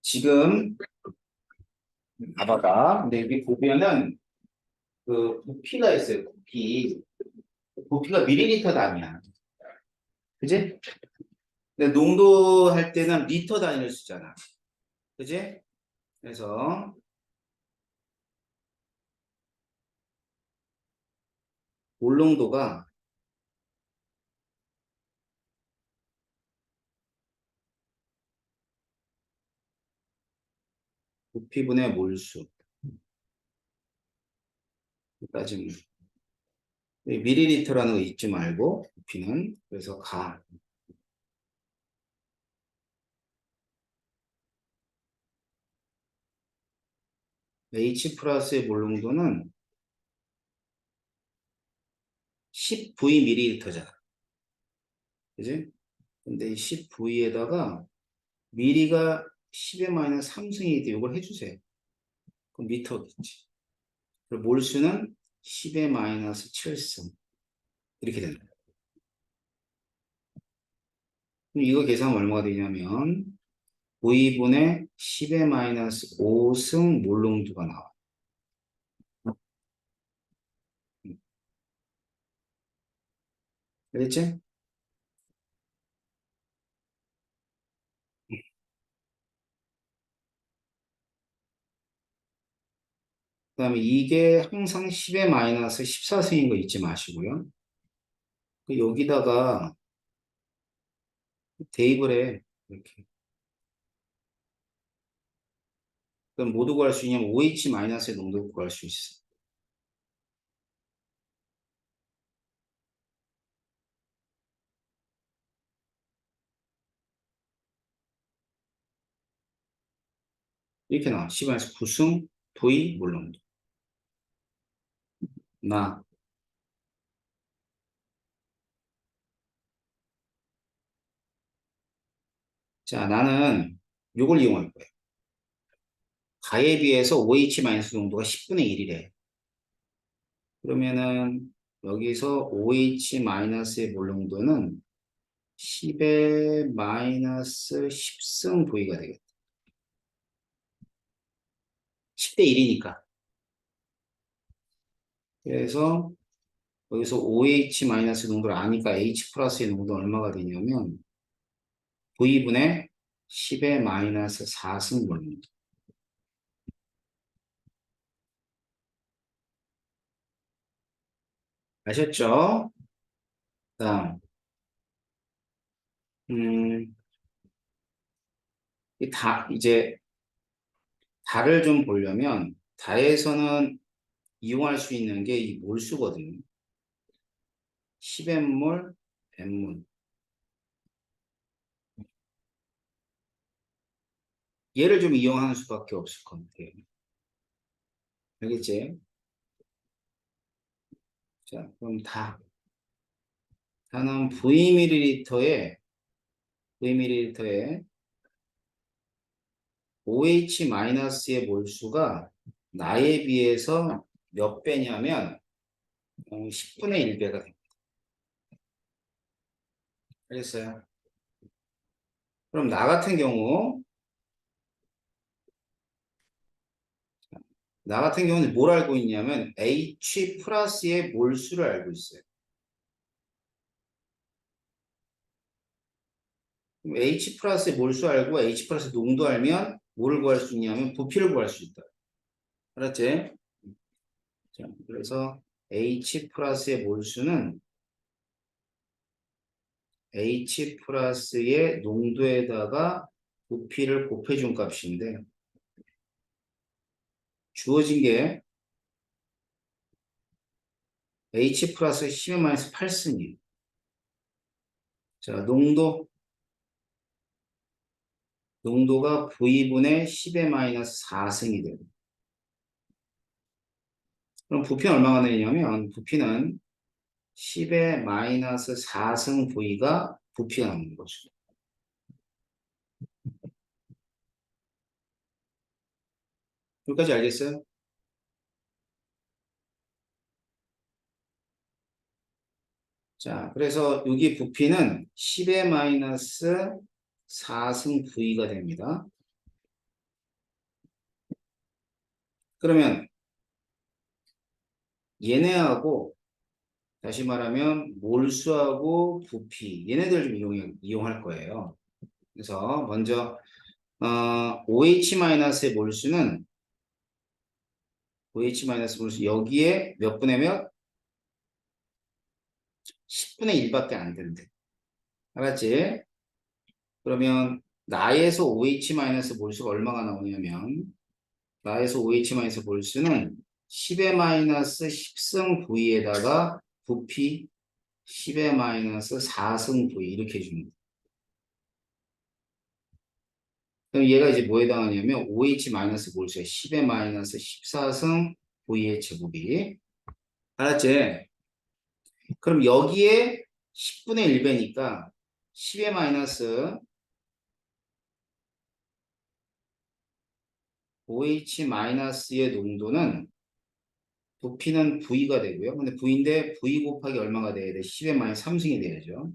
지금 봐봐라. 근데 여기 보면은 그 부피가 있어요. 부피. 부피가 밀리리터 단위야. 그지? 근데 농도 할 때는 리터 단위를 쓰잖아. 그지? 그래서 몰농도가 부피분의 몰수. 따지면 밀리리터라는 거 잊지 말고 부피는 그래서 가. H 플러스의 몰농도는 10V ml잖아. 그지? 근데 이 10V에다가 미리가 10의 마이너스 3승이 돼. 이걸 해주세요. 그럼 미터겠지. 그리고 몰수는 10의 마이너스 7승. 이렇게 된다. 그럼 이거 계산하면 얼마가 되냐면 V분의 10의 마이너스 5승 몰농도가 나와. 알겠지? 그 다음에 이게 항상 10의 마이너스 14승인 거 잊지 마시고요. 여기다가 대입을 해. 이렇게. 그럼 모두 구할 수 있냐면 OH 마이너스의 농도를 구할 수 있어. 이렇게 나와. 10에서 9승 V 몰농도. 나. 자, 나는 요걸 이용할 거야. 가에 비해서 OH- 농도가 10분의 1이래. 그러면은 여기서 OH-의 몰농도는 10의 마이너스 10승 V가 되겠다. 10대 1이니까. 그래서 여기서 OH- 농도를 아니까 H 플러스의 농도 얼마가 되냐면 V분의 10의 마이너스 4승 몰농도. 아셨죠? 다음, 음, 이제 달을 좀 보려면 달에서는 이용할 수 있는 게 이 몰수거든요. 10M몰, M몰. 얘를 좀 이용하는 수밖에 없을 것 같아요. 알겠지? 자, 그럼 다는 Vml에 OH-의 몰수가 나에 비해서 몇 배냐면 10분의 1배가 됩니다. 알겠어요? 그럼 나 같은 경우는 뭘 알고 있냐면 H 플러스의 몰수를 알고 있어요. 그럼 H 플러스의 몰수 알고 H 플러스 농도 알면 뭐를 구할 수 있냐면 부피를 구할 수 있다. 알았지? 자, 그래서 H 플러스의 몰수는 H 플러스의 농도에다가 부피를 곱해준 값인데 주어진 게 H 플러스 10-8승이에요. 자, 농도가 V분의 10-4승이 돼요. 그럼 부피는 얼마가 되냐면 부피는 10-4승 V가 부피가 나오는 거죠. 여기까지 알겠어요? 자, 그래서 여기 부피는 10-4승 V가 됩니다. 그러면 얘네하고 다시 말하면 몰수하고 부피 얘네들 좀 이용할 거예요. 그래서 먼저 OH-의 몰수는 OH-몰수 여기에 몇 분의 몇? 10분의 1밖에 안 된대. 알았지? 그러면 나에서 OH-몰수가 얼마가 나오냐면 나에서 OH-몰수는 10의 마이너스 10승 V에다가 부피 10의 마이너스 4승 V 이렇게 해줍니다. 그럼 얘가 이제 뭐에 해당하냐면 OH-몰수에 10의 마이너스 14승 V의 제곱이 알았지? 그럼 여기에 10분의 1배니까 10의 마이너스 OH-의 농도는 부피는 V가 되고요. 근데 V인데 V 곱하기 얼마가 돼야 돼? 10의 마이너스 3승이 돼야죠.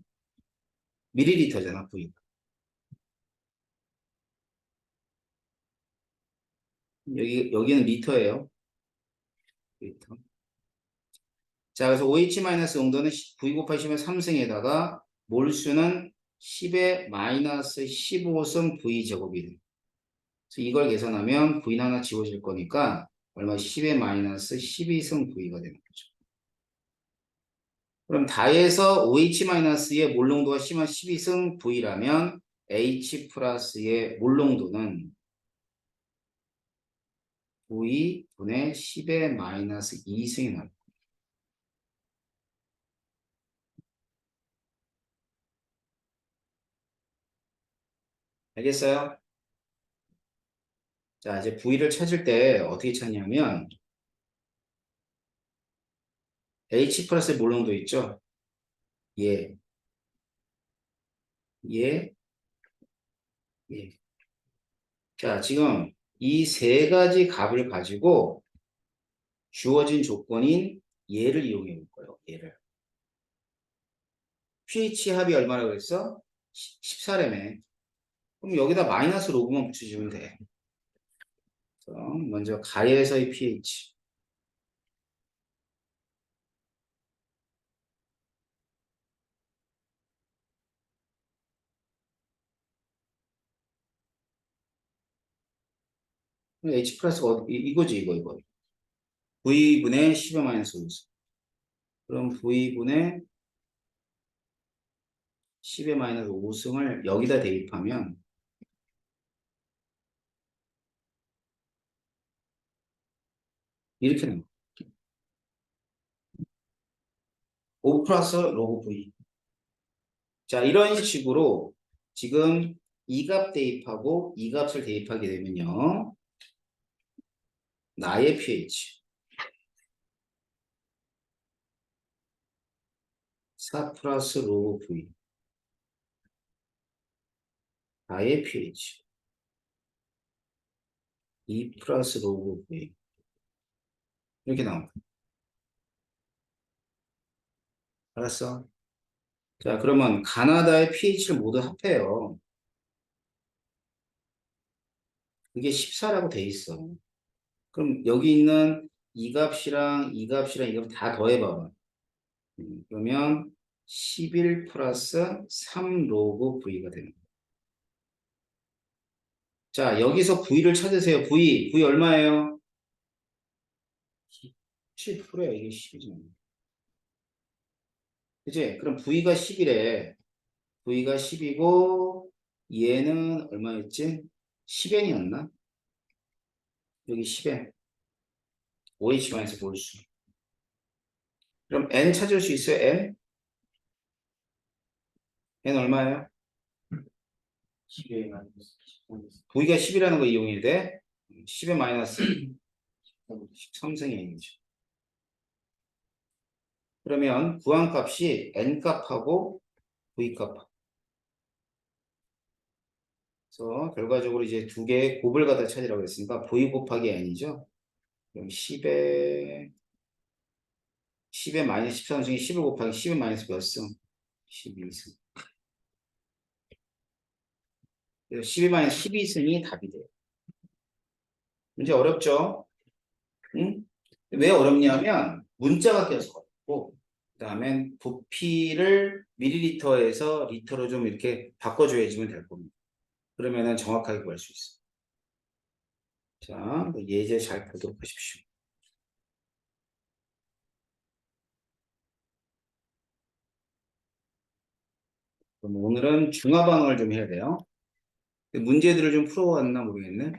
밀리리터잖아, V. 여기는 리터예요. 리터. 자, 그래서 OH- 농도는 V 곱하기 10의 3승에다가 몰수는 10의 마이너스 15승 V 제곱이 돼. 그래서 이걸 계산하면 V는 하나 지워질 거니까 얼마 10의 마이너스 12승 V가 되는 거죠. 그럼 다해서 OH-의 몰농도가 심한 12승 V라면 H 플러스의 몰농도는 V분의 10의 마이너스 2승이 나올 거예요. 알겠어요? 자, 이제 V를 찾을 때 어떻게 찾냐면 H 플러스의 몰농도 있죠? 예, 예, 예. 자, 지금 이 세 가지 값을 가지고 주어진 조건인 얘를 이용해 볼 거예요. 얘를. pH 합이 얼마라고 그랬어? 14래매. 그럼 여기다 마이너스 로그만 붙여주면 돼. 그럼 먼저 가에서의 pH. H 플러스가 이거지, 이거. V분의 10의 마이너스 5승. 그럼 V분의 10의 마이너스 5승을 여기다 대입하면 이렇게 나와. 5 플러스 로그 V. 자, 이런 식으로 지금 이 값 대입하고 이 값을 대입하게 되면요. 나의 pH 4 플러스 로그 V. 나의 pH 2 플러스 로그 V. 이렇게 나옵니다. 알았어? 자, 그러면 가나다의 pH를 모두 합해요. 그게 14라고 돼 있어. 그럼 여기 있는 이 값이랑 이 값이랑 이 값 다 더해봐봐. 그러면 11 플러스 3 로그 V가 되는 거야. 자, 여기서 V를 찾으세요. V 얼마예요? 7%야. 이게 10이잖아. 그치? 그럼 V가 10이래. V가 10이고 얘는 얼마였지? 10n이었나? 여기 10n. OH-몰수. 그럼 N 찾을 수 있어요? N? N 얼마예요? 10에 V가 10이라는 거 이용이 돼? 10의 마이너스 13승이 N이죠. 그러면 구한 값이 N값하고 V값. 그래서 결과적으로 이제 두 개의 곱을 갖다 찾으라고 했으니까 V 곱하기 N이죠. 그럼 10의 마이너스 13승이 11 곱하기 10의 마이너스 몇 승? 12승. 그래서 12 마이너스 12승이 답이 돼요. 문제 어렵죠? 응? 왜 어렵냐면 문자가 껴서 어렵고 그다음에 부피를 밀리리터에서 리터로 좀 이렇게 바꿔줘야지만 될 겁니다. 그러면은 정확하게 구할 수 있어. 자, 예제 잘 보도록 하십시오. 그럼 오늘은 중화 반응을 좀 해야 돼요. 문제들을 좀 풀어왔나 모르겠네.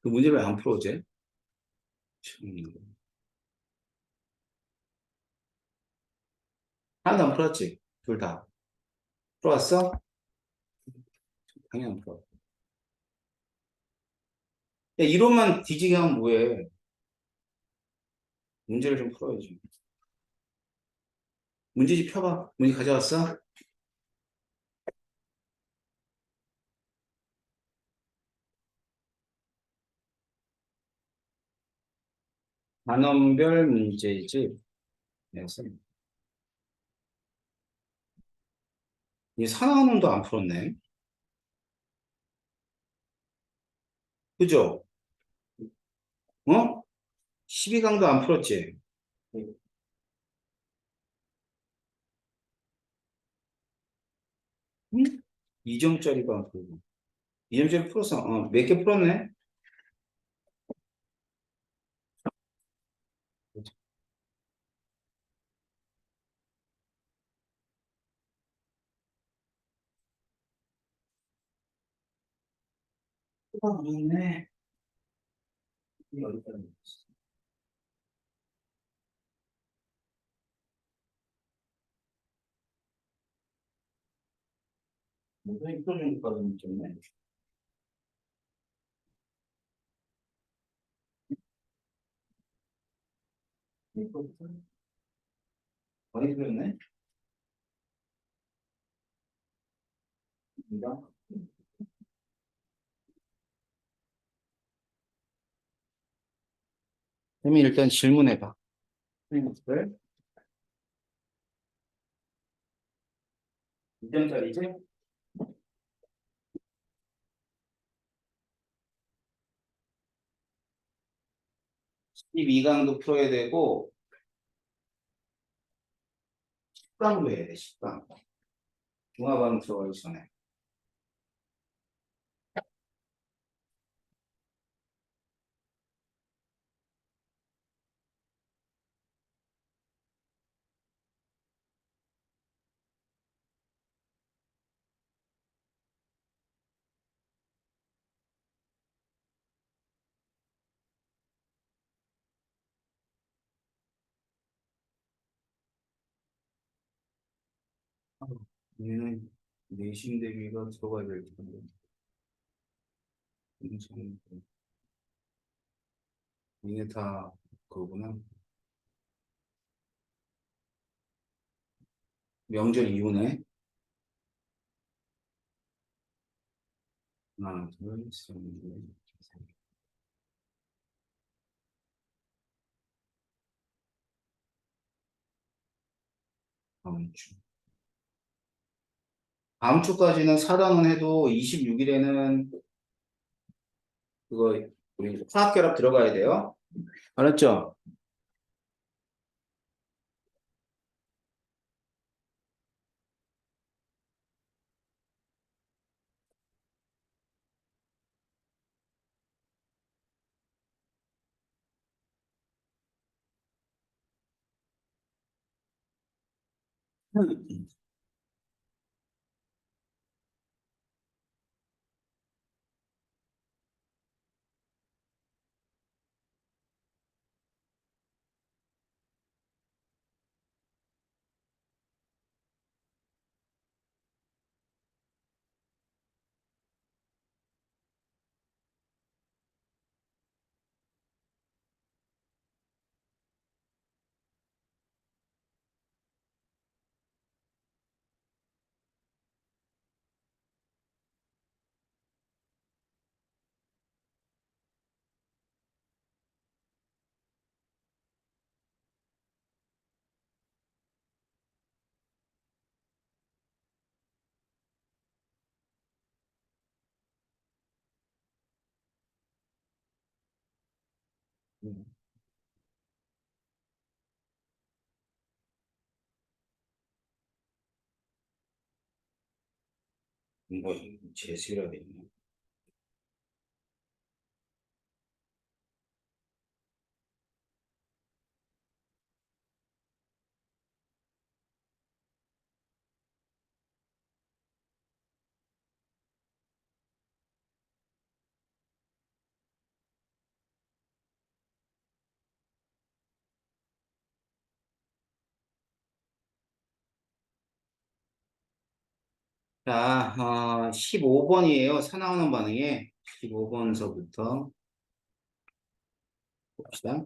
그 문제를 왜 안 풀어오지? 참, 하나도 안 풀었지? 둘 다. 풀어왔어? 당연히 안 풀어. 야, 이론만 뒤지게 하면 뭐해? 문제를 좀 풀어야지. 문제집 펴봐. 문제 가져왔어? 단원별 문제집. 그래서 이 산화원도 안 풀었네. 그죠? 어? 12강도 안 풀었지? 응? 2점짜리도 안 풀고. 2점짜리 풀었어. 몇 개 풀었네? 풀었네. 이거 어디다 놨어? 뭐가 이거 정도까지 줬네. 이거 많이 풀었네? 이거? 그러면 일단 질문해봐. 선생님들 2점짜리지? 12강도 풀어야 되고 10강도 해야 돼. 10강. 중화반응 들어가기 전에. 얘는 내신 대비가 들어가야 될 텐데. 이게 다 그거구나. 명절 이후네. 하나, 둘, 셋, 넷, 다음 주. 다음 주까지는 사단원 해도 26일에는 그거 우리 화학결합 들어가야 돼요. 알았죠? 이거 제시라 돼 있네. 자, 15번이에요. 사나오는 반응에 15번서부터 봅시다.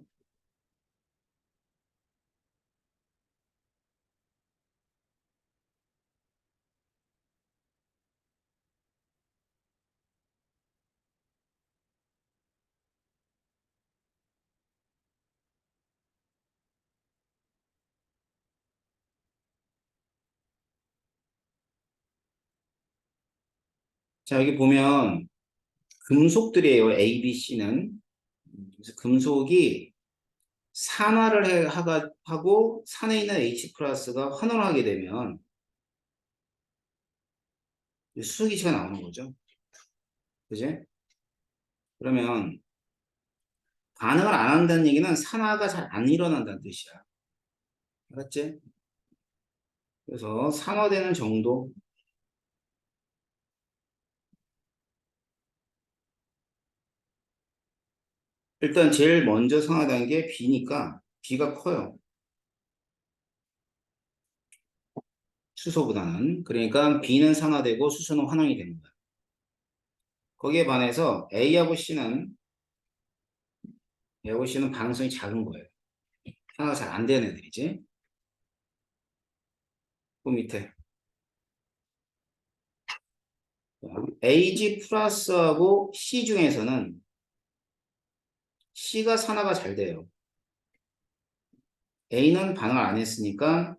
자, 여기 보면 금속들이에요. A, B, C는. 그래서 금속이 하고 산에 있는 H 플러스가 환원하게 되면 수소기체가 나오는 거죠. 그지? 그러면 반응을 안 한다는 얘기는 산화가 잘 안 일어난다는 뜻이야. 알았지? 그래서 산화되는 정도. 일단 제일 먼저 산화된 게 B니까 B가 커요. 수소보다는. 그러니까 B는 산화되고 수소는 환원이 되는 거야. 거기에 반해서 A하고 C는 반응성이 작은 거예요. 산화가 잘 안 되는 애들이지. 그 밑에 AG 플러스하고 C 중에서는 C가 산화가 잘 돼요. A는 반응을 안 했으니까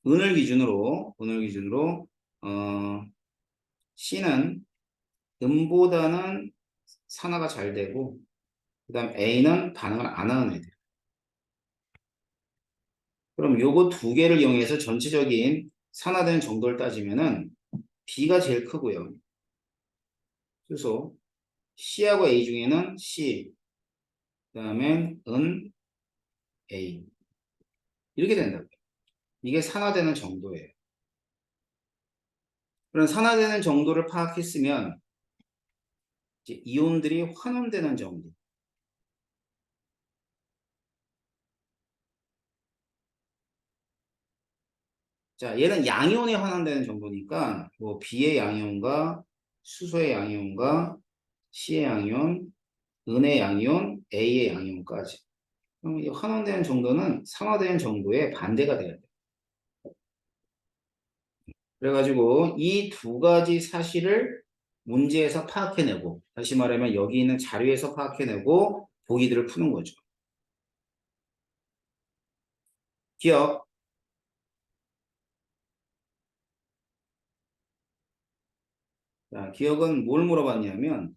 은을 기준으로 C는 은보다는 산화가 잘 되고 그다음 A는 반응을 안 하는 애들. 그럼 요거 두 개를 이용해서 전체적인 산화되는 정도를 따지면은 B가 제일 크고요. 수소 C하고 A 중에는 C, 그다음에 은 A 이렇게 된다고요. 이게 산화되는 정도예요. 그런 산화되는 정도를 파악했으면 이제 이온들이 환원되는 정도. 자, 얘는 양이온에 환원되는 정도니까 뭐 B의 양이온과 수소의 양이온과 C의 양이온, 은의 양이온, A의 양이온까지. 그럼 이 환원되는 정도는 산화되는 정도의 반대가 돼야 돼. 그래가지고 이 두 가지 사실을 문제에서 파악해내고, 다시 말하면 여기 있는 자료에서 파악해내고 보기들을 푸는 거죠. 기억. 자, 기억은 뭘 물어봤냐면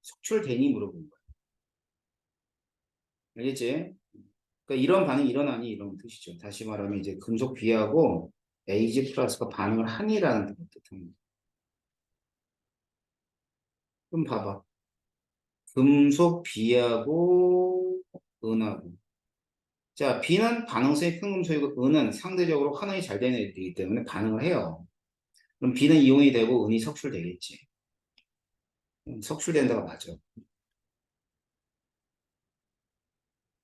속출되니 물어본 거야. 알겠지? 그러니까 이런 반응이 일어나니 이런 뜻이죠. 다시 말하면 이제 금속 B하고 AG 플러스가 반응을 하니라는 뜻입니다. 그럼 봐봐. 금속 B하고 은하고. 자, B는 반응성이 큰 금속이고 은은 상대적으로 환원이 잘 되는 애들이기 때문에 반응을 해요. 그럼 B는 이온이 되고 은이 석출되겠지. 석출된다가 맞아.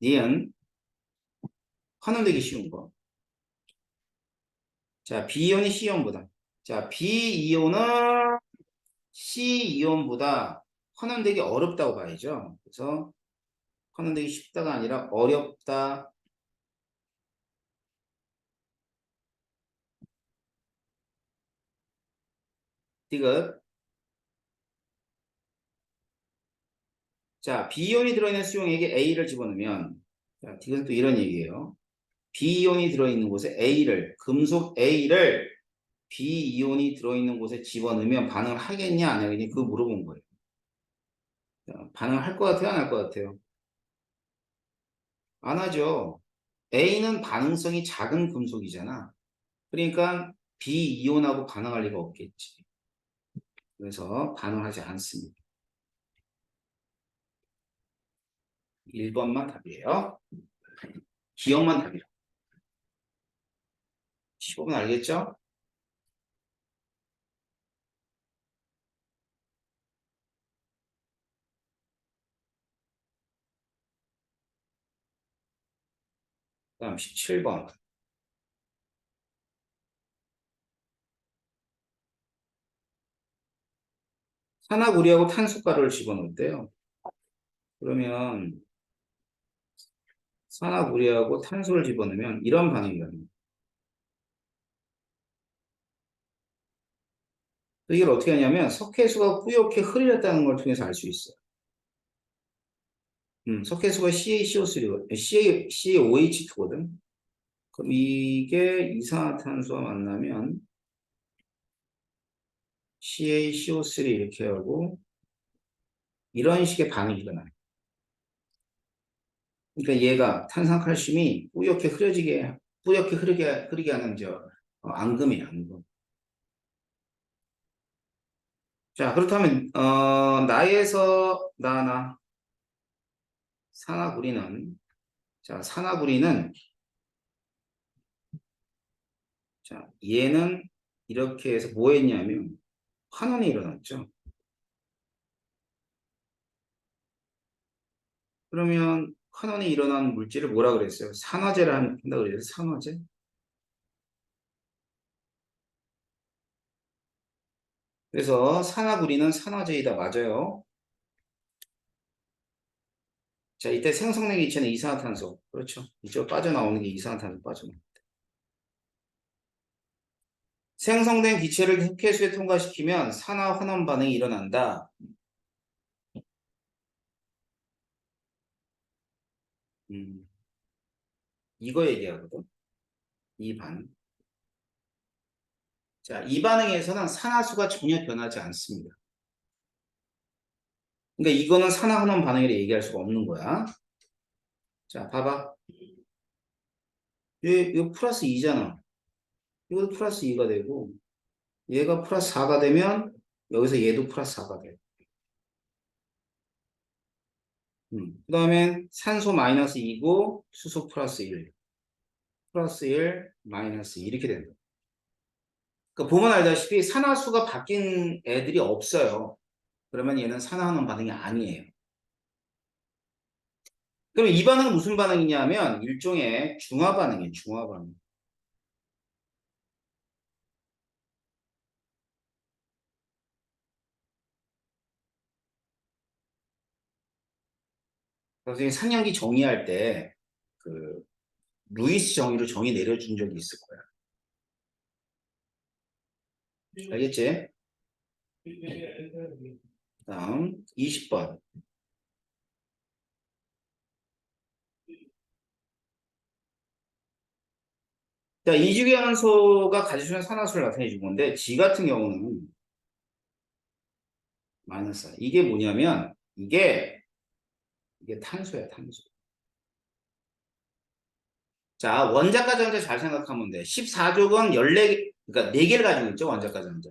니은 환원되기 쉬운 거. 자, B이온이 C이온보다. 자, B이온은 C이온보다 환원되기 어렵다고 봐야죠. 그래서 환원되기 쉽다가 아니라 어렵다. 디귿. 자, B이온이 들어있는 수용액에 A를 집어넣으면, 자, 디귿은 또 이런 얘기예요. B이온이 들어있는 곳에 금속 A를 B이온이 들어있는 곳에 집어넣으면 반응을 하겠냐, 안 하겠냐, 그거 물어본 거예요. 반응할 것 같아요? 안 할 것 같아요? 안 하죠. A는 반응성이 작은 금속이잖아. 그러니까 비이온하고 반응할 리가 없겠지. 그래서 반응하지 않습니다. 1번만 답이에요. 기억만 답이에요. 15분 알겠죠? 그 다음 17번. 산화구리하고 탄소가루를 집어넣었대요. 그러면 산화구리하고 탄소를 집어넣으면 이런 반응이 일어납니다. 이걸 어떻게 하냐면 석회수가 뿌옇게 흐릿했다는 걸 통해서 알 수 있어요. 석회수가 CaCO3거든. CaOH2거든. 그럼 이게 이산화탄소와 만나면 CaCO3 이렇게 하고 이런 식의 반응이 일어나요. 그러니까 얘가 탄산칼슘이 뿌옇게 흐르게 하는 앙금이에요, 앙금. 자, 그렇다면 나에서 나나 산화구리는 자, 산화구리는 자, 얘는 이렇게 해서 뭐 했냐면 환원이 일어났죠. 그러면 환원이 일어난 물질을 뭐라 그랬어요? 산화제라 한다 그랬어요. 산화제. 그래서 산화구리는 산화제이다. 맞아요. 자, 이때 생성된 기체는 이산화탄소. 그렇죠. 이쪽 빠져나오는 게 이산화탄소 빠져나옵니다. 생성된 기체를 흑해수에 통과시키면 산화 환원 반응이 일어난다. 음, 이거 얘기하거든. 이 반응. 자, 이 반응에서는 산화수가 전혀 변하지 않습니다. 그러니까 이거는 산화 환원 반응이라 얘기할 수가 없는 거야. 자, 봐봐. 이거 플러스 2잖아. 이것도 플러스 2가 되고 얘가 플러스 4가 되면 여기서 얘도 플러스 4가 돼. 그 다음엔 산소 마이너스 2고 수소 플러스 1. 플러스 1, 마이너스 2 이렇게 된다. 그러니까 보면 알다시피 산화수가 바뀐 애들이 없어요. 그러면 얘는 산화하는 반응이 아니에요. 그럼 이 반응은 무슨 반응이냐면 일종의 중화 반응이에요. 중화 반응. 선생님 산연기 정의할 때 그 루이스 정의로 정의 내려준 적이 있을 거야. 알겠지? 다음 20번. 자, 이주기환소가 가지수는 산화수를 나타내 준 건데 G 같은 경우는 마이너스. 이게 뭐냐면 이게 탄소야, 탄소. 자, 원자가정자 잘 생각하면 돼. 14족은 14개, 그러니까 4개를 가지고 있죠, 원자가정자.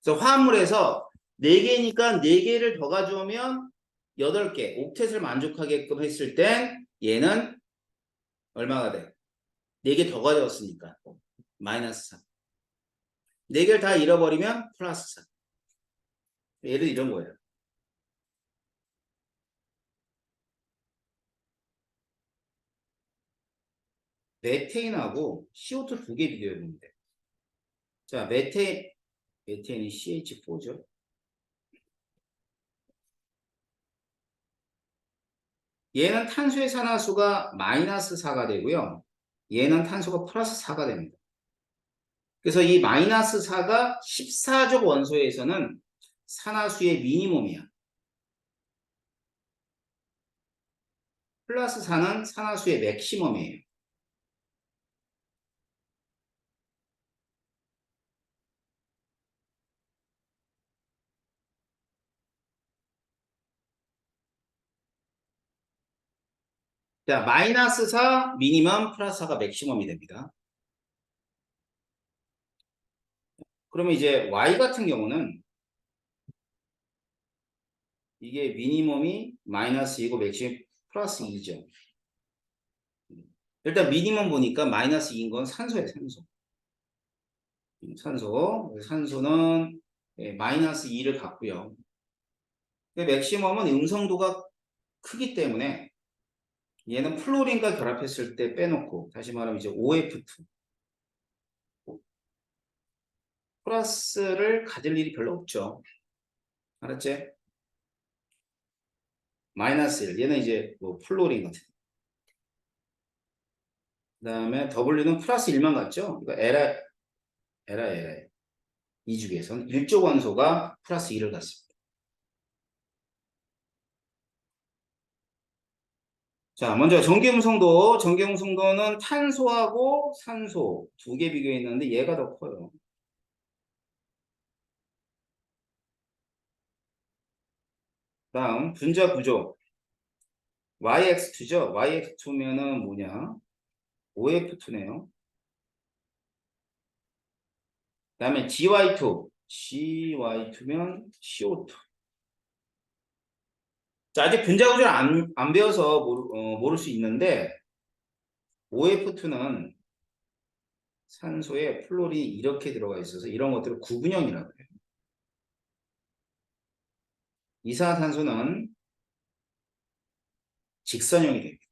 그래서 화합물에서 4개니까 4개를 더 가져오면 8개, 옥텟을 만족하게끔 했을 땐 얘는 얼마가 돼? 4개 더 가져왔으니까 마이너스 4. 4개를 다 잃어버리면 플러스 4. 예를 이런 거예요. 메테인하고 CO2 2개 비교해 보면 돼. 자, 메테인이 CH4죠. 얘는 탄소의 산화수가 마이너스 4가 되고요. 얘는 탄소가 플러스 4가 됩니다. 그래서 이 마이너스 4가 14족 원소에서는 산화수의 미니멈이야. 플러스 4는 산화수의 맥시멈이에요. 자, 마이너스 4 미니멈 플러스 4가 맥시멈이 됩니다. 그러면 이제 y 같은 경우는 이게 미니멈이 마이너스 2고 맥시멈 플러스 2죠. 일단 미니멈 보니까 마이너스 2인 건 산소예요, 산소. 산소는 마이너스 2를 갖고요. 맥시멈은 음성도가 크기 때문에 얘는 플로린과 결합했을 때 빼놓고 다시 말하면 이제 OF2 플러스를 가질 일이 별로 없죠. 알았지? 마이너스 1 얘는 이제 뭐 플로린 같은. 그 다음에 W는 플러스 1만 같죠? 이거 에라 이 중에서는 일조 원소가 플러스 2를 갖습니다. 자, 먼저 전기음성도는 탄소하고 산소 두 개 비교했는데 얘가 더 커요. 다음 분자 구조 YX2죠. YX2면은 뭐냐? OF2네요. 그 다음에 GY2면 CO2. 자, 아직 분자 구조를 안 배워서 모를 수 있는데 OF2는 산소에 플로린이 이렇게 들어가 있어서 이런 것들을 구분형이라고 해요. 이산화탄소는 직선형이 됩니다.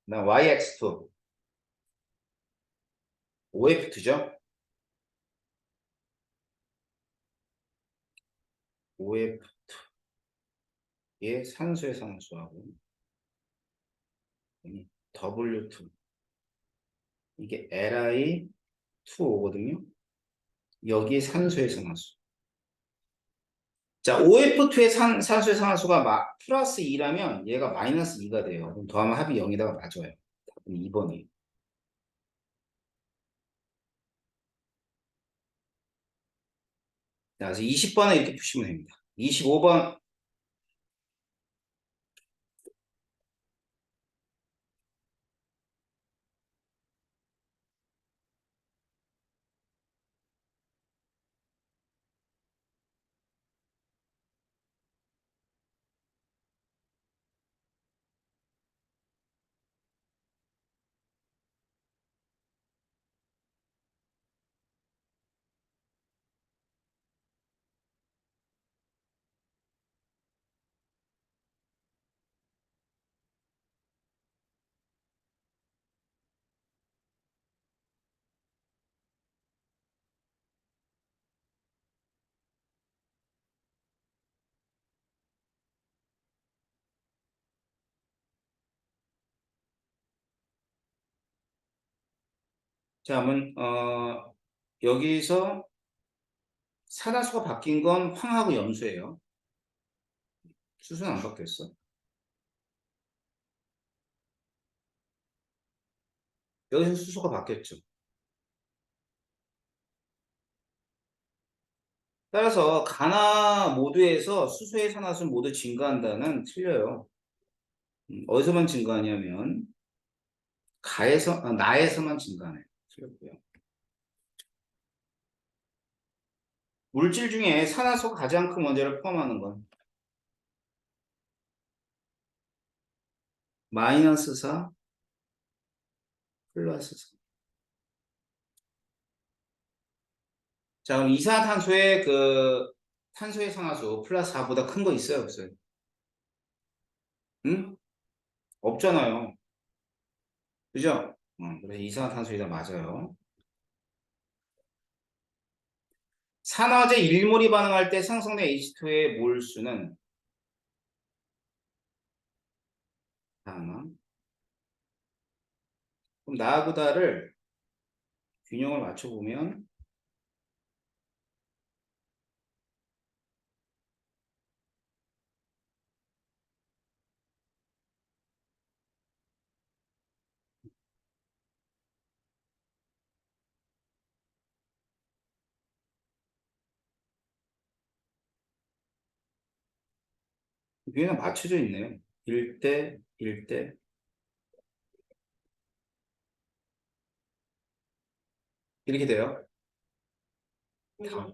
나 YX2, OF2죠. OF의 산소의 산소하고 W2 이게 Li2O거든요. 여기 산소의 산화수. 자, OF2의 산소의 산화수가 플러스 2라면 얘가 마이너스 2가 돼요. 그럼 더하면 합이 0에다가 맞아요. 답은 2번이에요. 자, 그래서 20번에 이렇게 푸시면 됩니다. 25번. 자, 한번 여기서 산화수가 바뀐 건 황하고 염수예요. 수소는 안 바뀌었어. 여기서 수소가 바뀌었죠. 따라서 가나 모두에서 수소의 산화수는 모두 증가한다는 틀려요. 어디서만 증가하냐면 나에서만 증가하네요. 틀렸고요. 물질 중에 산화수가 가장 큰 원자를 포함하는 건 마이너스 4 플러스 4. 자, 그럼 이산화탄소의 탄소의 산화수 플러스 4보다 큰 거 있어요, 없어요? 응? 없잖아요. 그죠? 그래서 이산화탄소이다 맞아요. 산화제 1몰이 반응할 때 생성된 H2의 몰수는 하나. 그럼 나하고다를 균형을 맞춰보면 위에는 맞춰져 있네요. 1대 1대 이렇게 돼요. 다.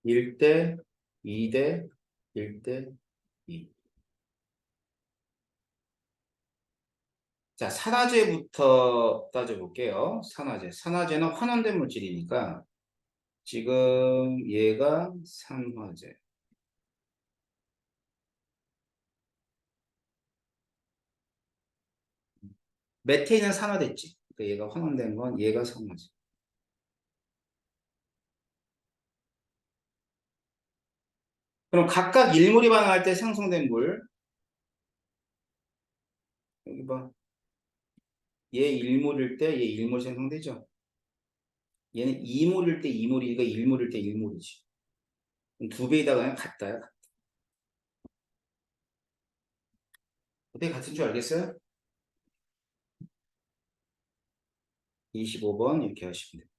1대 2대 1대 2. 자, 산화제부터 따져볼게요. 산화제. 산화제는 환원된 물질이니까 지금 얘가 산화제. 메테인은 산화됐지. 그러니까 얘가 환원된 건 얘가 산화제. 그럼 각각 일몰이 반응할 때 생성된 물. 여기 봐. 얘 일몰일 때 얘 일몰 생성되죠. 얘는 이몰일 때 이몰이니까 일몰일 때 일몰이지. 두 배에다가 그냥 같다야. 어떻게 같은 줄 알겠어요? 25번 이렇게 하시면 돼요.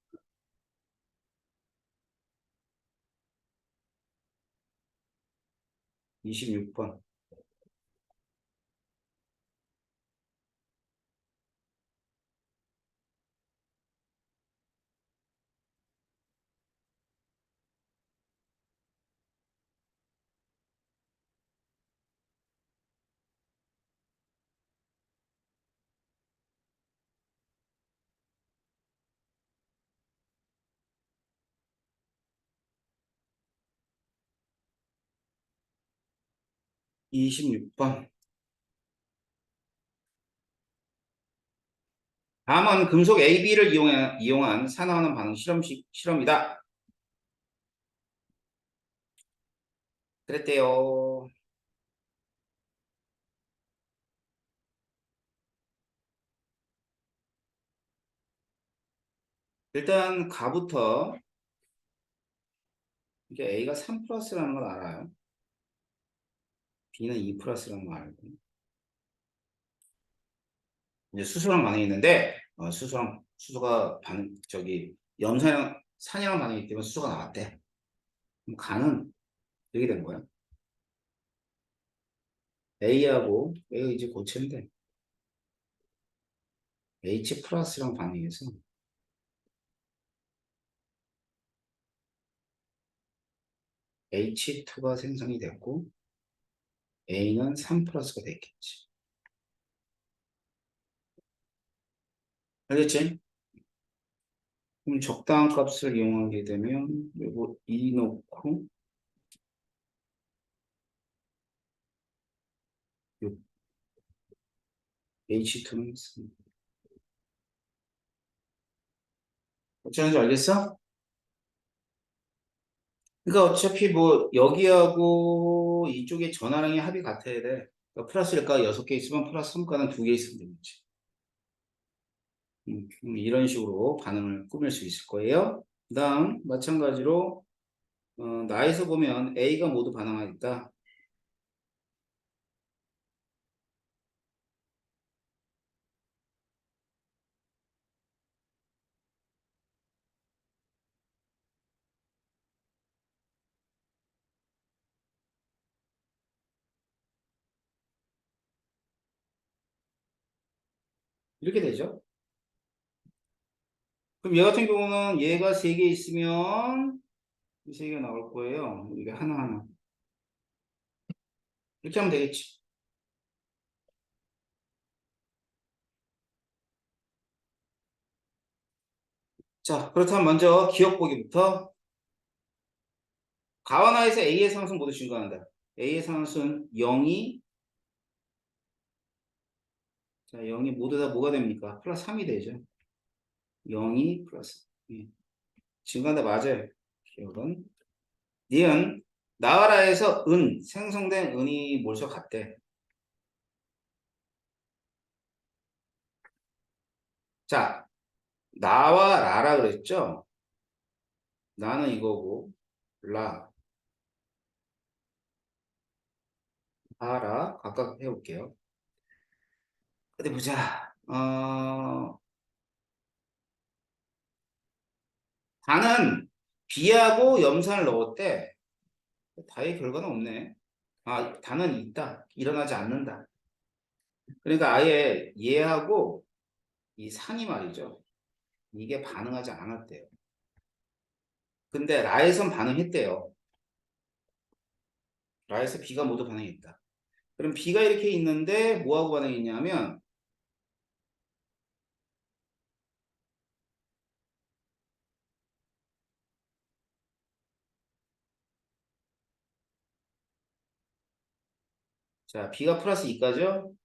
26번. 26번. 다음은 금속 AB를 이용한 산화하는 반응 실험이다. 그랬대요. 일단 가부터 이게 A가 3 플러스라는 걸 알아요. B는 2 플러스라는 걸 알고. 이제 수소랑 반응이 있는데 수소가 반응 저기 염산이랑 산이랑 반응이기 때문에 수소가 나왔대. 그럼 간은 이렇게 된 거야. A하고 A가 이제 고체인데 H 플러스랑 반응해서 H2가 생성이 됐고 A는 3 플러스가 됐겠지. 알겠지? 그럼 적당한 값을 이용하게 되면 요거 2 넣고 H2는 3. 어쩌는지 알겠어? 그러니까 어차피 뭐 여기하고 이쪽에 전화량이 합이 같아야 돼. 그러니까 플러스 1가 6개 있으면 플러스 3가는 2개 있으면 되겠지. 이런 식으로 반응을 꾸밀 수 있을 거예요. 그 다음 마찬가지로 나에서 보면 A가 모두 반응하겠다. 이렇게 되죠. 그럼 얘 같은 경우는 얘가 3개 있으면 이 3개가 나올 거예요. 이게 하나하나. 이렇게 하면 되겠지. 자, 그렇다면 먼저 기억 보기부터 가와나에서 A의 상승 모두 증가한다. A의 상승은 0이 자, 0이 모두 다 뭐가 됩니까? 플러스 3이 되죠. 0이 플러스 예. 증가한다 맞아요. 기억은 니은 나와라에서 생성된 은이 몰수 같대. 자, 나와 라라 그랬죠? 나는 이거고 라 봐라. 각각 해볼게요. 어디 보자. 다는 B하고 염산을 넣었대. 다의 결과는 없네. 아, 다는 있다. 일어나지 않는다. 그러니까 아예 얘하고 이 산이 말이죠. 이게 반응하지 않았대요. 근데 라에선 반응했대요. 라에서 B가 모두 반응했다. 그럼 B가 이렇게 있는데 뭐하고 반응했냐면 자, B가 플러스 2까지요?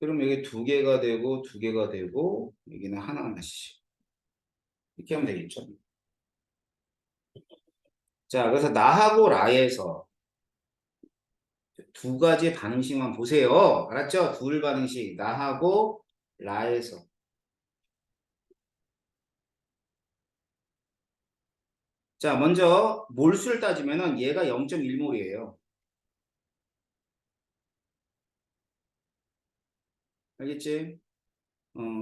그럼 여기 두 개가 되고 두 개가 되고 여기는 하나하나씩 이렇게 하면 되겠죠. 자, 그래서 나하고 라에서 두 가지 반응식만 보세요. 알았죠? 둘 반응식 나하고 라에서. 자, 먼저 몰수를 따지면은 얘가 0.1몰이에요. 알겠지?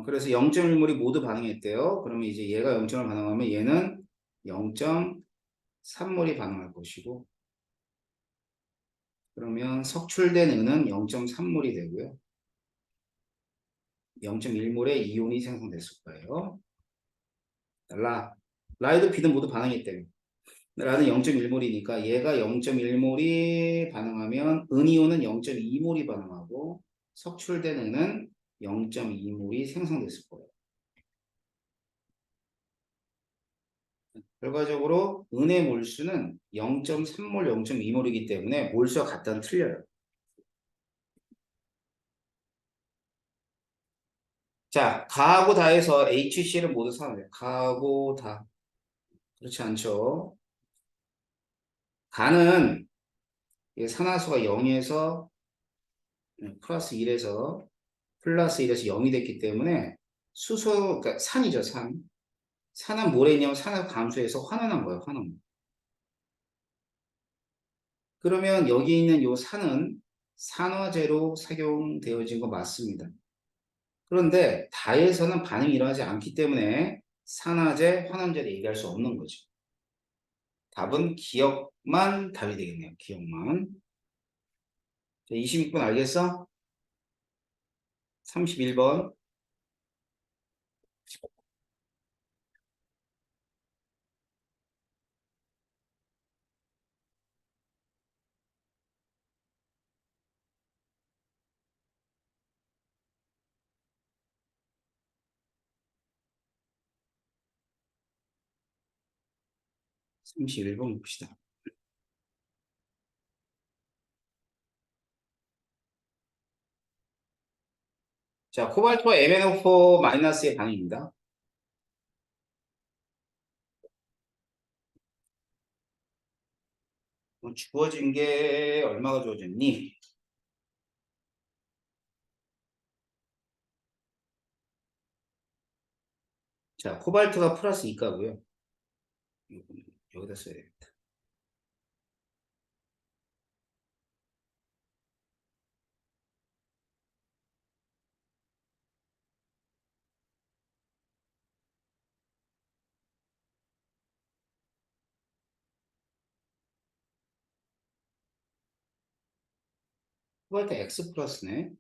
그래서 0.1몰이 모두 반응했대요. 그러면 이제 얘가 0.을 반응하면 얘는 0.3몰이 반응할 것이고, 그러면 석출된 은은 0.3몰이 되고요. 0.1몰의 이온이 생성됐을 거예요. 라이도 B도 모두 반응했대요. 라는 0.1몰이니까 얘가 0.1몰이 반응하면 은이온은 0.2몰이 반응하고 석출된 은은 0.2몰이 생성됐을 거예요. 결과적으로 은의 몰수는 0.3몰, 0.2몰이기 때문에 몰수와 같다는 틀려요. 자, 가하고 다해서 HCl 모두 사용해요. 가하고 다. 그렇지 않죠. 가는 산화수가 0에서 플러스 1에서 플러스 1에서 0이 됐기 때문에 수소, 그러니까 산이죠, 산. 산은 뭘 했냐면 산을 감소해서 환원한 거예요, 환원. 그러면 여기 있는 요 산은 산화제로 작용되어진 거 맞습니다. 그런데 다에서는 반응이 일어나지 않기 때문에 산화제, 환원제를 얘기할 수 없는 거죠. 답은 기억만 답이 되겠네요. 기억만. 26번 알겠어? 31번. 31번 봅시다. 자, 코발트와 MnO4 마이너스의 반응입니다. 주어진 게 얼마가 주어졌니? 자, 코발트가 플러스 2가고요. 여기다 써야 되겠다. 코발트 X 플러스네.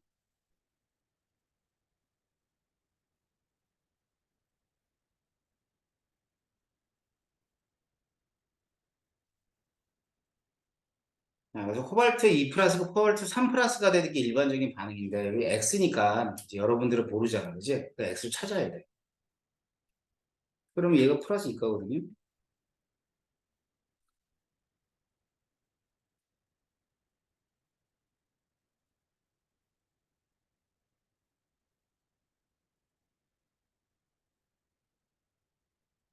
자, 그래서 코발트 2 플러스가 코발트 3 플러스가 되는 게 일반적인 반응인데 여기 X니까 이제 여러분들은 모르잖아, 그지? 그 X를 찾아야 돼. 그러면 얘가 플러스 2가거든요.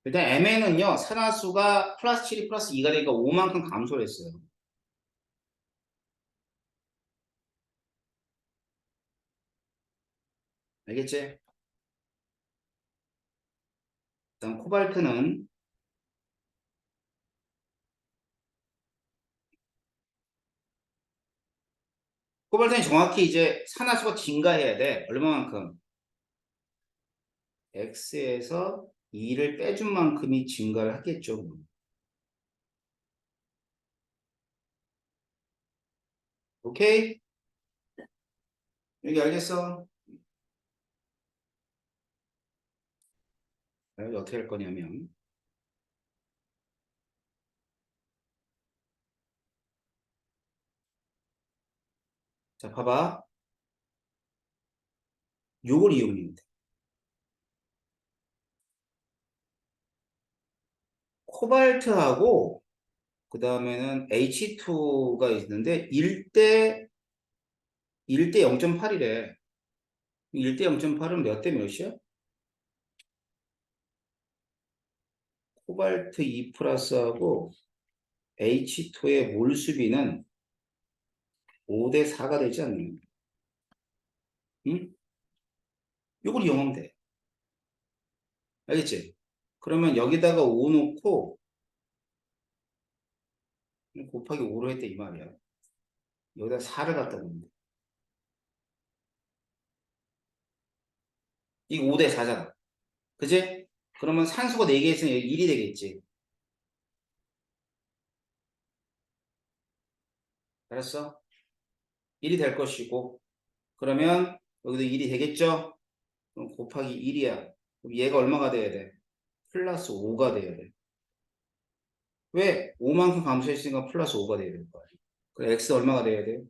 일단 Mn은요, 산화수가 플러스 7이 플러스 2가 되니까 5만큼 감소를 했어요. 알겠지? 그다음 코발트는 정확히 이제 산화수가 증가해야 돼. 얼마만큼? X에서 2를 빼준 만큼이 증가를 하겠죠. 오케이? 여기 알겠어? 여기 어떻게 할 거냐면 자 봐봐. 요걸 이용해야 돼. 코발트하고 그 다음에는 H2가 있는데 1대 0.8이래. 1대 0.8은 몇 대 몇이야? 코발트 2 플러스하고 H2의 몰수비는 5대 4가 되지 않나? 응? 요걸 이용하면 돼. 알겠지? 그러면 여기다가 5 놓고 곱하기 5로 했대 이 말이야. 여기다 4를 갖다 놓으면 돼. 이거 5대 4잖아. 그지? 그러면 산수가 4개 있으면 여기 1이 되겠지. 알았어? 1이 될 것이고 그러면 여기도 1이 되겠죠? 그럼 곱하기 1이야. 그럼 얘가 얼마가 돼야 돼? 플러스 5가 돼야 돼. 왜? 5만큼 감소했으니까 플러스 5가 돼야 될 거야. 그럼 x 얼마가 돼야 돼?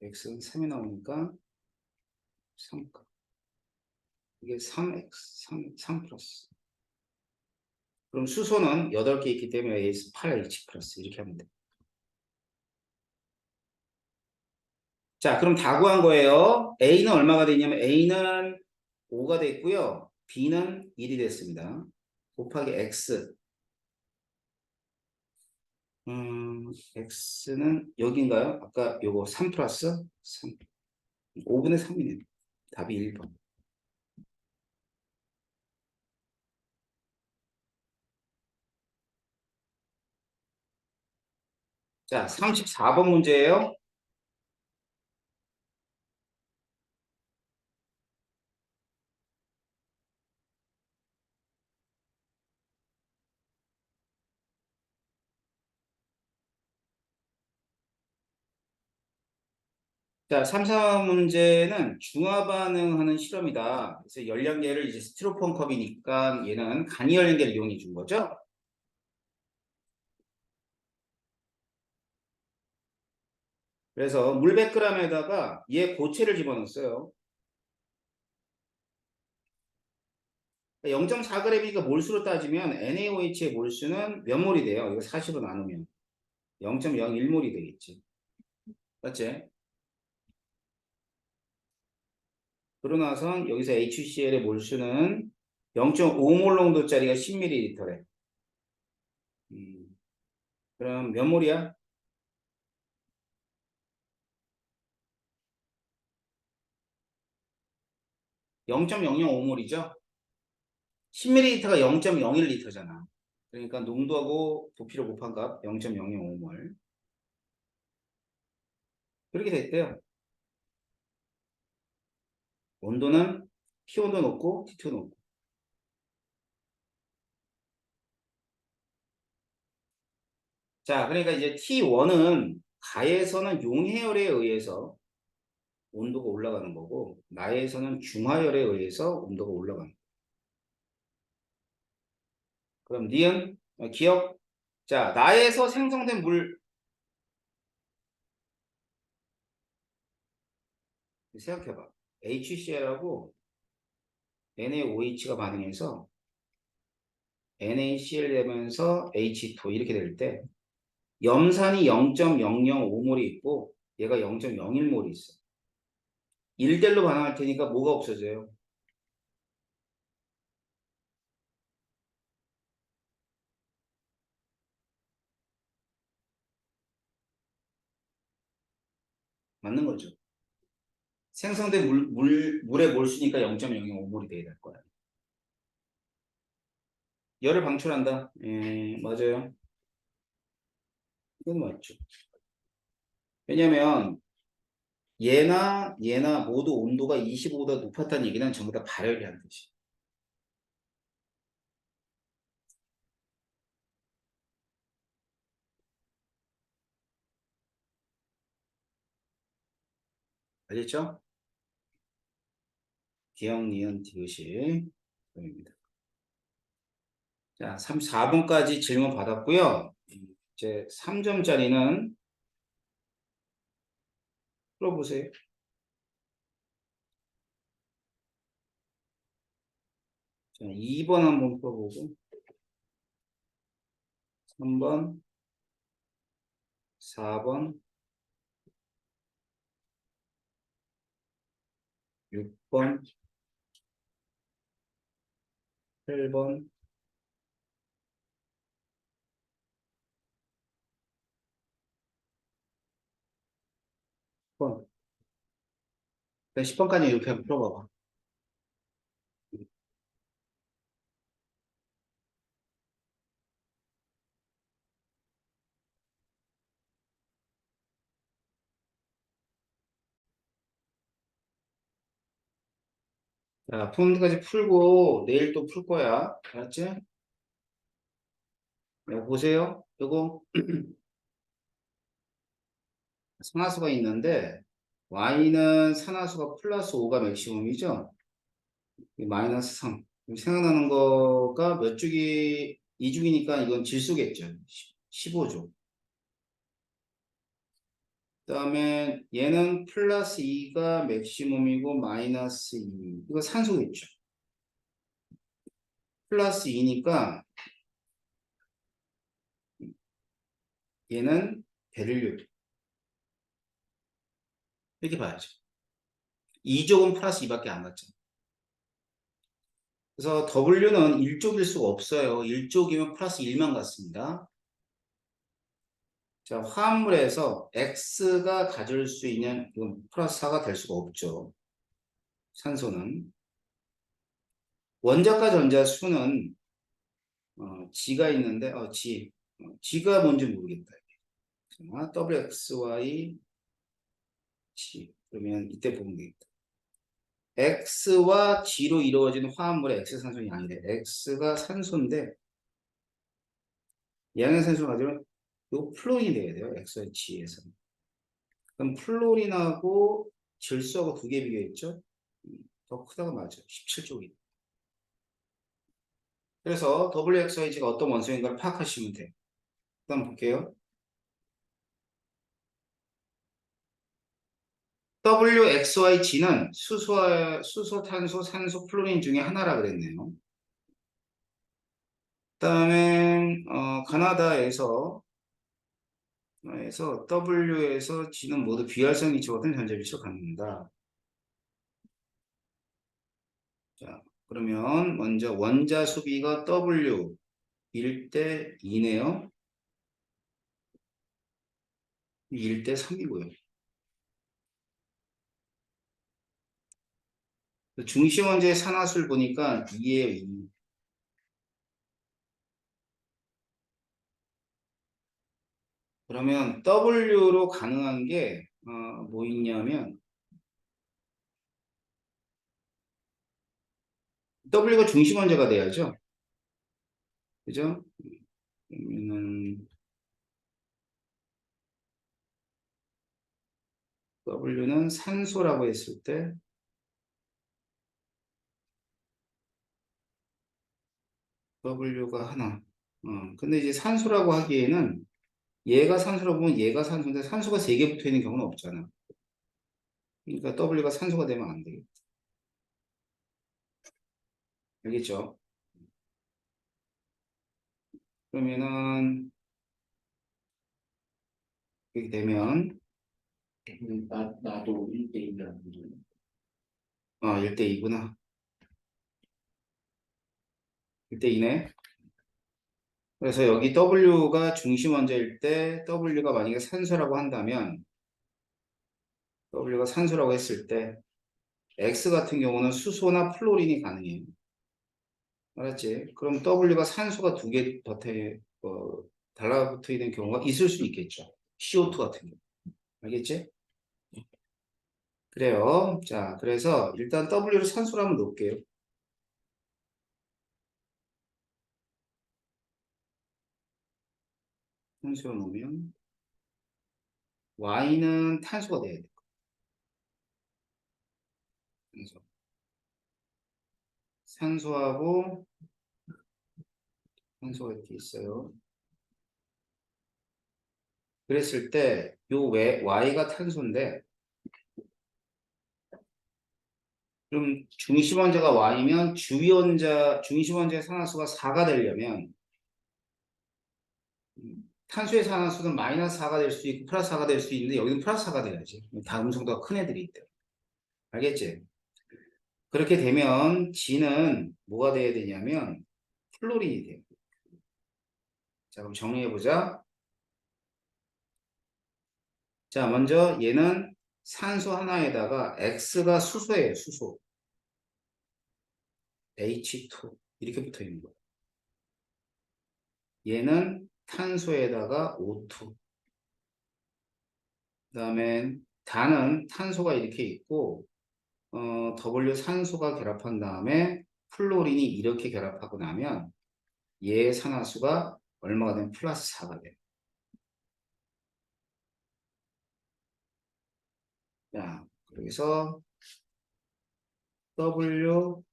x는 3이 나오니까 3. 이게 3x, 3 플러스. 그럼 수소는 8개 있기 때문에 AS 8H 플러스 이렇게 하면 돼. 자, 그럼 다 구한 거예요. A는 얼마가 됐냐면 A는 5가 됐고요. B는 1이 됐습니다. 곱하기 X. X는 여기인가요? 아까 요거 3 플러스 3. 5분의 3이네요. 답이 1번. 자, 34번 문제예요. 자, 3, 4문제는 중화 반응하는 실험이다. 그래서 열량계를 이제 스티로폼 컵이니까 얘는 간이 열량계를 이용해 준 거죠. 그래서 물 100g에다가 얘 고체를 집어넣었어요. 0.4g이니까 몰수로 따지면 NaOH의 몰수는 몇 몰이 돼요? 이거 40으로 나누면 0.01몰이 되겠지. 맞지? 그러고 나서 여기서 HCl의 몰수는 0.5몰 농도짜리가 10ml래. 그럼 몇 몰이야? 0.005몰이죠? 10ml가 0.01리터잖아. 그러니까 농도하고 부피를 곱한 값 0.005몰. 그렇게 됐대요. 온도는 T온도 높고 T2 높고. 자, 그러니까 이제 T1은 가에서는 용해열에 의해서 온도가 올라가는 거고 나에서는 중하열에 의해서 온도가 올라가는 거고. 그럼 니은 기억. 자, 나에서 생성된 물 생각해봐. HCl하고 NaOH가 반응해서 NaCl 되면서 H2 이렇게 될 때 염산이 0.005몰이 있고 얘가 0.01몰이 있어. 1대1로 반응할 테니까 뭐가 없어져요? 맞는 거죠. 생성된 물의 몰수니까 0.005몰이 돼야 될 거야. 열을 방출한다. 예, 맞아요. 이건 맞죠. 왜냐면 얘나 모두 온도가 25보다 높았다는 얘기는 전부 다 발열이 한 뜻이에요. 알겠죠? 기억, 니은, 디귿이 보입니다. 자, 34번까지 질문 받았고요. 이제 3점짜리는 풀어보세요. 자, 2번 한번 풀어보고 3번, 4번, 6번, 8번, 10번. 10번까지 이렇게 한번 풀어봐봐. 자, 푸는데까지 풀고 내일 또 풀 거야. 알았지? 이거 보세요. 이거 산화수가 있는데 y는 산화수가 플러스 5가 맥시멈이죠. 마이너스 3. 생각나는 거가 몇 주기, 2주기니까 이건 질소겠죠. 15조. 그 다음에 얘는 플러스 2가 맥시멈이고 마이너스 2. 이거 산소겠죠. 플러스 2니까 얘는 베릴륨. 이렇게 봐야죠. 2족은 플러스 2밖에 안 갔죠. 그래서 W는 1족일 수가 없어요. 1족이면 플러스 1만 갔습니다. 자, 화합물에서 X가 가질 수 있는 이건 플러스 4가 될 수가 없죠. 산소는. 원자과 전자 수는 G가 있는데 G가 뭔지 모르겠다. 자, WXY G 그러면 이때 보면 되겠다. X와 G로 이루어지는 화합물의 X산소이 아니래. X가 산소인데 양氧산소 가지고 요 플로린이 돼야 돼요. X와 G에서. 그럼 플로린하고 질소하고 두 개 비교했죠? 더 크다가 맞아요. 17쪽이. 그래서 WXYG가 어떤 원소인가를 파악하시면 돼요. 일단 볼게요. WXYG는 수소, 탄소, 산소, 플로린 중에 하나라 그랬네요. 그다음에 가나다에서 W에서 G는 모두 비활성 이치거든 현재 비추어 갖는다. 자, 그러면 먼저 원자 수비가 W 1대 2네요. 1대 3이고요. 중심 원자의 산화수를 보니까 2예요, 2. 그러면 W로 가능한 게 뭐 있냐면 W가 중심 원자가 돼야죠. 그죠? 그러면은 W는 산소라고 했을 때 W가 하나. 근데 이제 산소라고 하기에는 얘가 산소라고 보면 얘가 산소인데 산소가 3개 붙어 있는 경우는 없잖아. 그러니까 W가 산소가 되면 안 되겠다. 알겠죠? 그러면은 이렇게 되면 나도 1대1이라는 1대 2구나. 1대 2네. 그래서 여기 W가 중심 원자일 때 W가 만약에 산소라고 한다면 W가 산소라고 했을 때 X 같은 경우는 수소나 플로린이 가능해요. 알았지? 그럼 W가 산소가 두 개 달라붙어 있는 경우가 있을 수 있겠죠. CO2 같은 경우. 알겠지? 그래요. 자, 그래서 일단 W를 산소로 한번 놓을게요. 산소로 놓으면 Y는 탄소가 돼야 돼. 탄소. 산소하고 산소가 이렇게 있어요. 그랬을 때 요 Y가 탄소인데 그럼 중심원자가 Y면 중심원자의 산화수가 4가 되려면 탄소의 산화수는 마이너스 4가 될 수 있고 플러스 4가 될 수 있는데 여기는 플러스 4가 돼야지. 다 음성도가 큰 애들이 있대. 알겠지? 그렇게 되면 G는 뭐가 돼야 되냐면 플로린이 돼요. 자, 그럼 정리해보자. 자, 먼저 얘는 산소 하나에다가 X가 수소예요, 수소. H2 이렇게 붙어 있는 거예요. 얘는 탄소에다가 O2. 그 다음에 단은 탄소가 이렇게 있고 W 산소가 결합한 다음에 플로린이 이렇게 결합하고 나면 얘의 산화수가 얼마가 되면 플러스 4가 돼요. 자, 그래서 W,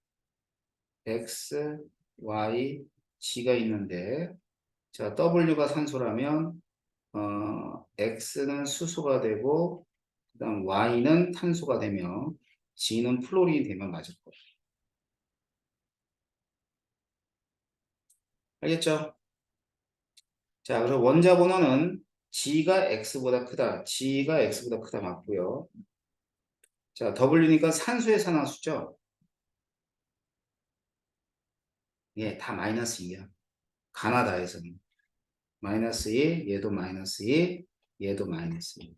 X, Y, G가 있는데 자, W가 산소라면 X는 수소가 되고 그다음 Y는 탄소가 되며 G는 플로린이 되면 맞을 거예요. 알겠죠? 자, 그래서 원자 번호는 G가 X보다 크다. G가 X보다 크다 맞고요. 자, W니까 산소의 산화수죠? 예, 다 마이너스 2야. 가나다에서는. 마이너스 2, 얘도 마이너스 2, 얘도 마이너스 2.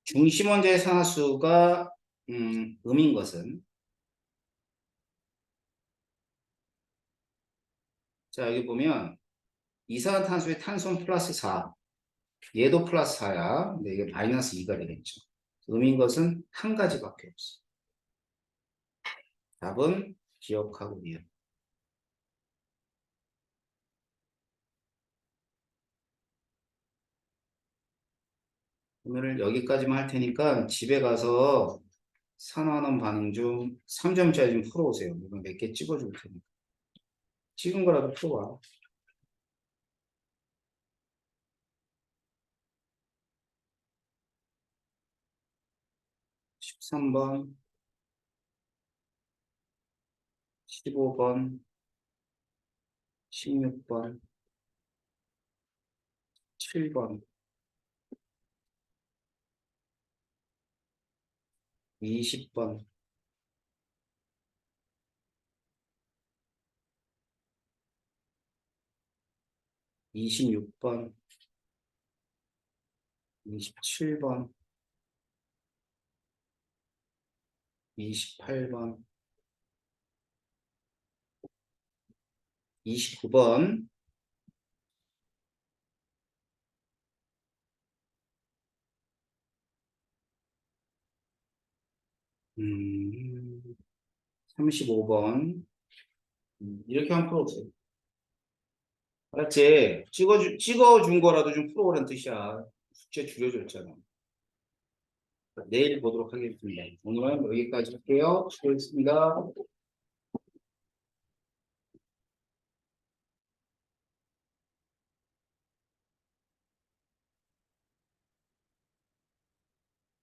중심 원자의 산화수가 음인 것은 자, 여기 보면 이산화탄소의 탄소는 플러스 4. 얘도 플러스 4야. 근데 이게 마이너스 2가 되겠죠. 음인 것은 한 가지밖에 없어. 답은 기억하고 이해. 오늘 여기까지만 할 테니까 집에 가서 산화하는 반응 중 3점짜리 좀 풀어오세요. 이거 몇 개 찍어줄 테니까. 찍은 거라도 풀어와. 13번, 15번, 16번, 7번, 20번, 26번, 27번, 28번, 29번, 35번, 이렇게 한번 풀어보세요. 알았지? 찍어준 거라도 좀 풀어오라는 뜻이야. 숙제 줄여줬잖아. 내일 보도록 하겠습니다. 오늘은 여기까지 할게요. 수고했습니다.